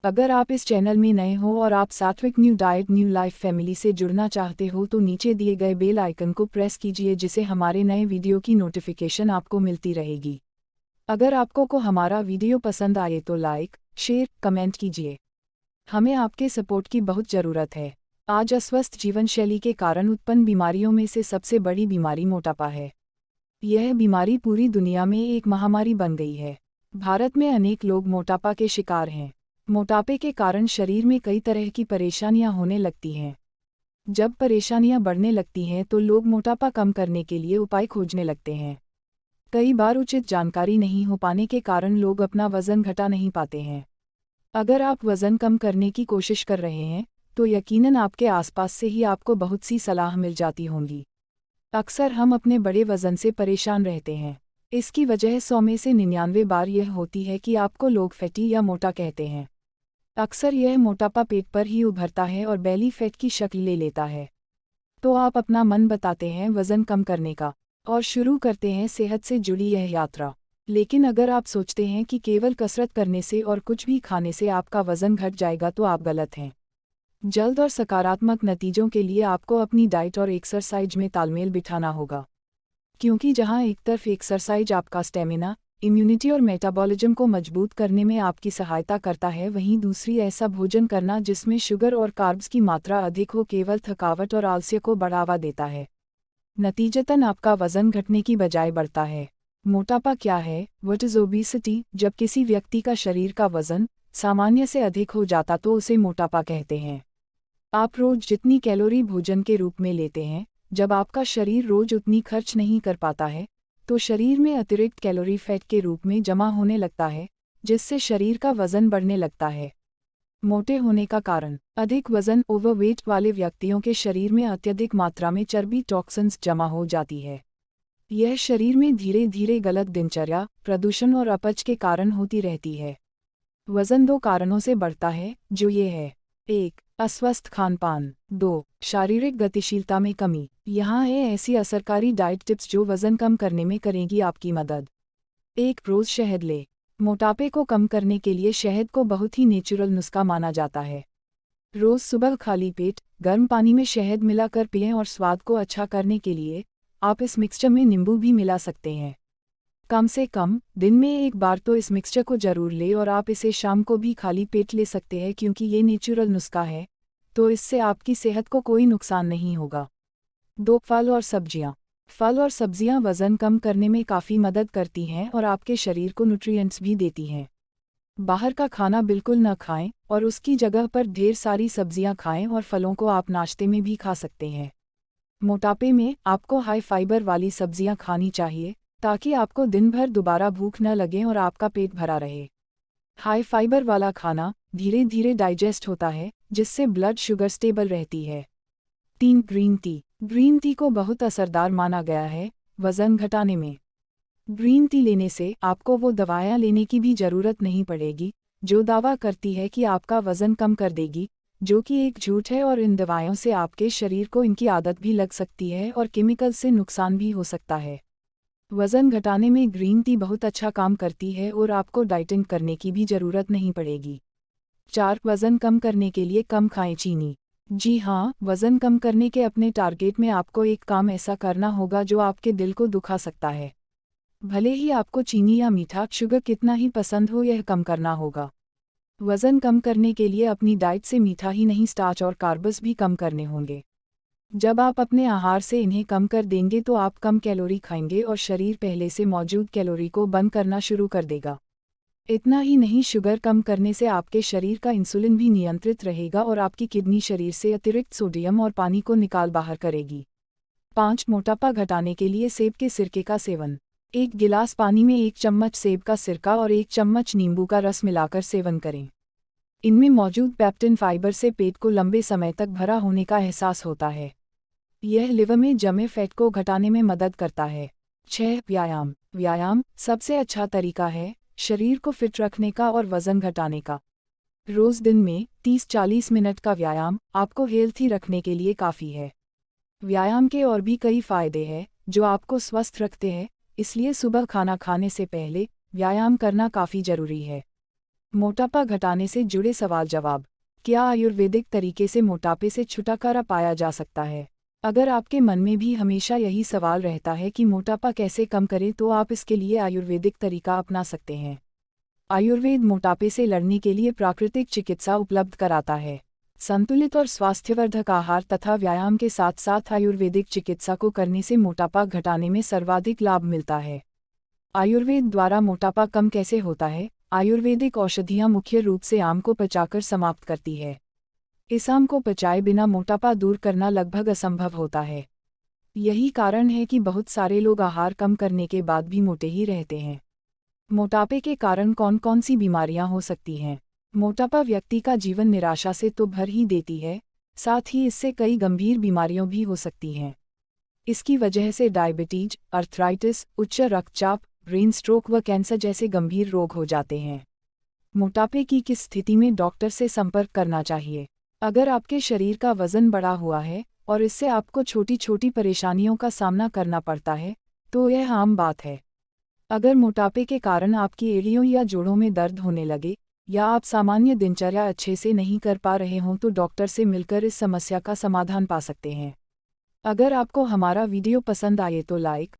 अगर आप इस चैनल में नए हो और आप सात्विक new diet new life family से जुड़ना चाहते हो तो नीचे दिए गए बेल आइकन को प्रेस कीजिए जिससे हमारे नए वीडियो की नोटिफिकेशन आपको मिलती रहेगी। अगर आपको हमारा वीडियो पसंद आए तो लाइक, शेयर, कमेंट कीजिए। हमें आपके सपोर्ट की बहुत ज़रूरत है। आज अस्वस्थ जीवन शैली के कारण उत्पन्न बीमारियों में से सबसे बड़ी बीमारी मोटापा है। यह बीमारी पूरी दुनिया में एक महामारी बन गई है। भारत में अनेक लोग मोटापा के शिकार हैं। मोटापे के कारण शरीर में कई तरह की परेशानियां होने लगती हैं। जब परेशानियां बढ़ने लगती हैं तो लोग मोटापा कम करने के लिए उपाय खोजने लगते हैं। कई बार उचित जानकारी नहीं हो पाने के कारण लोग अपना वजन घटा नहीं पाते हैं। अगर आप वजन कम करने की कोशिश कर रहे हैं तो यकीनन आपके आसपास से ही आपको बहुत सी सलाह मिल जाती होंगी। अक्सर हम अपने बड़े वजन से परेशान रहते हैं। इसकी वजह 100 में से 99 बार यह होती है कि आपको लोग फैटी या मोटा कहते हैं। अक्सर यह मोटापा पेट पर ही उभरता है और बेली फैट की शक्ल ले लेता है। तो आप अपना मन बताते हैं वजन कम करने का और शुरू करते हैं सेहत से जुड़ी यह यात्रा। लेकिन अगर आप सोचते हैं कि केवल कसरत करने से और कुछ भी खाने से आपका वजन घट जाएगा तो आप गलत हैं। जल्द और सकारात्मक नतीजों के लिए आपको अपनी डाइट और एक्सरसाइज में तालमेल बिठाना होगा। क्योंकि जहां एक तरफ एक्सरसाइज आपका स्टेमिना, इम्यूनिटी और मेटाबॉलिज्म को मजबूत करने में आपकी सहायता करता है, वहीं दूसरी ऐसा भोजन करना जिसमें शुगर और कार्ब्स की मात्रा अधिक हो केवल थकावट और आलस्य को बढ़ावा देता है। नतीजतन आपका वजन घटने की बजाय बढ़ता है। मोटापा क्या है? What is obesity? जब किसी व्यक्ति का शरीर का वजन सामान्य से अधिक हो जाता तो उसे मोटापा कहते हैं। आप रोज जितनी कैलोरी भोजन के रूप में लेते हैं, जब आपका शरीर रोज उतनी खर्च नहीं कर पाता है तो शरीर में अतिरिक्त कैलोरी फैट के रूप में जमा होने लगता है, जिससे शरीर का वजन बढ़ने लगता है। मोटे होने का कारण: अधिक वजन ओवरवेट वाले व्यक्तियों के शरीर में अत्यधिक मात्रा में चर्बी टॉक्सिन्स जमा हो जाती है। यह शरीर में धीरे धीरे गलत दिनचर्या, प्रदूषण और अपच के कारण होती रहती है। वजन 2 कारणों से बढ़ता है, जो ये है: 1. अस्वस्थ खानपान। 2. शारीरिक गतिशीलता में कमी। यहाँ है ऐसी असरकारी डाइट टिप्स जो वजन कम करने में करेंगी आपकी मदद। 1. रोज शहद ले। मोटापे को कम करने के लिए शहद को बहुत ही नेचुरल नुस्खा माना जाता है। रोज सुबह खाली पेट गर्म पानी में शहद मिलाकर पिएं और स्वाद को अच्छा करने के लिए आप इस मिक्सचर में नींबू भी मिला सकते हैं। कम से कम दिन में एक बार तो इस मिक्सचर को जरूर ले और आप इसे शाम को भी खाली पेट ले सकते हैं क्योंकि ये नेचुरल नुस्खा है, तो इससे आपकी सेहत को कोई नुकसान नहीं होगा। 2. फल और सब्जियां। फल और सब्जियां वजन कम करने में काफ़ी मदद करती हैं और आपके शरीर को न्यूट्रिएंट्स भी देती हैं। बाहर का खाना बिल्कुल न खाएं और उसकी जगह पर ढेर सारी सब्जियां खाएं और फलों को आप नाश्ते में भी खा सकते हैं। मोटापे में आपको हाई फाइबर वाली सब्जियां खानी चाहिए ताकि आपको दिन भर दोबारा भूख न लगे और आपका पेट भरा रहे। हाई फाइबर वाला खाना धीरे धीरे डाइजेस्ट होता है, जिससे ब्लड शुगर स्टेबल रहती है। 3. Green tea. ग्रीन टी को बहुत असरदार माना गया है वजन घटाने में। ग्रीन टी लेने से आपको वो दवाएं लेने की भी जरूरत नहीं पड़ेगी जो दावा करती है कि आपका वजन कम कर देगी, जो कि एक झूठ है, और इन दवाओं से आपके शरीर को इनकी आदत भी लग सकती है और केमिकल से नुकसान भी हो सकता है। वजन घटाने में ग्रीन टी बहुत अच्छा काम करती है और आपको डाइटिंग करने की भी जरूरत नहीं पड़ेगी। 4. वजन कम करने के लिए कम खाएं चीनी। जी हाँ, वजन कम करने के अपने टारगेट में आपको एक काम ऐसा करना होगा जो आपके दिल को दुखा सकता है। भले ही आपको चीनी या मीठा शुगर कितना ही पसंद हो, यह कम करना होगा। वजन कम करने के लिए अपनी डाइट से मीठा ही नहीं, स्टार्च और कार्ब्स भी कम करने होंगे। जब आप अपने आहार से इन्हें कम कर देंगे तो आप कम कैलोरी खाएंगे और शरीर पहले से मौजूद कैलोरी को बर्न करना शुरू कर देगा। इतना ही नहीं, शुगर कम करने से आपके शरीर का इंसुलिन भी नियंत्रित रहेगा और आपकी किडनी शरीर से अतिरिक्त सोडियम और पानी को निकाल बाहर करेगी। 5. मोटापा घटाने के लिए सेब के सिरके का सेवन। 1 गिलास पानी में 1 चम्मच सेब का सिरका और 1 चम्मच नींबू का रस मिलाकर सेवन करें। इनमें मौजूद पेप्टिन फाइबर से पेट को लंबे समय तक भरा होने का एहसास होता है। यह लिवर में जमे फैट को घटाने में मदद करता है। 6. व्यायाम। व्यायाम सबसे अच्छा तरीका है शरीर को फिट रखने का और वजन घटाने का। रोज दिन में 30-40 मिनट का व्यायाम आपको हेल्थी रखने के लिए काफ़ी है। व्यायाम के और भी कई फायदे हैं जो आपको स्वस्थ रखते हैं, इसलिए सुबह खाना खाने से पहले व्यायाम करना काफ़ी जरूरी है। मोटापा घटाने से जुड़े सवाल जवाब। क्या आयुर्वेदिक तरीके से मोटापे से छुटकारा पाया जा सकता है? अगर आपके मन में भी हमेशा यही सवाल रहता है कि मोटापा कैसे कम करें, तो आप इसके लिए आयुर्वेदिक तरीका अपना सकते हैं। आयुर्वेद मोटापे से लड़ने के लिए प्राकृतिक चिकित्सा उपलब्ध कराता है। संतुलित और स्वास्थ्यवर्धक आहार तथा व्यायाम के साथ साथ आयुर्वेदिक चिकित्सा को करने से मोटापा घटाने में सर्वाधिक लाभ मिलता है। आयुर्वेद द्वारा मोटापा कम कैसे होता है? आयुर्वेदिक औषधियाँ मुख्य रूप से आम को पचाकर समाप्त करती है। इस आम को पचाए बिना मोटापा दूर करना लगभग असंभव होता है। यही कारण है कि बहुत सारे लोग आहार कम करने के बाद भी मोटे ही रहते हैं। मोटापे के कारण कौन कौन सी बीमारियां हो सकती हैं? मोटापा व्यक्ति का जीवन निराशा से तो भर ही देती है, साथ ही इससे कई गंभीर बीमारियां भी हो सकती हैं। इसकी वजह से डायबिटीज, अर्थराइटिस, उच्च रक्तचाप, ब्रेन स्ट्रोक व कैंसर जैसे गंभीर रोग हो जाते हैं। मोटापे की किस स्थिति में डॉक्टर से संपर्क करना चाहिए? अगर आपके शरीर का वजन बढ़ा हुआ है और इससे आपको छोटी छोटी परेशानियों का सामना करना पड़ता है, तो यह आम बात है। अगर मोटापे के कारण आपकी एड़ियों या जोड़ों में दर्द होने लगे, या आप सामान्य दिनचर्या अच्छे से नहीं कर पा रहे हों, तो डॉक्टर से मिलकर इस समस्या का समाधान पा सकते हैं। अगर आपको हमारा वीडियो पसंद आए तो लाइक,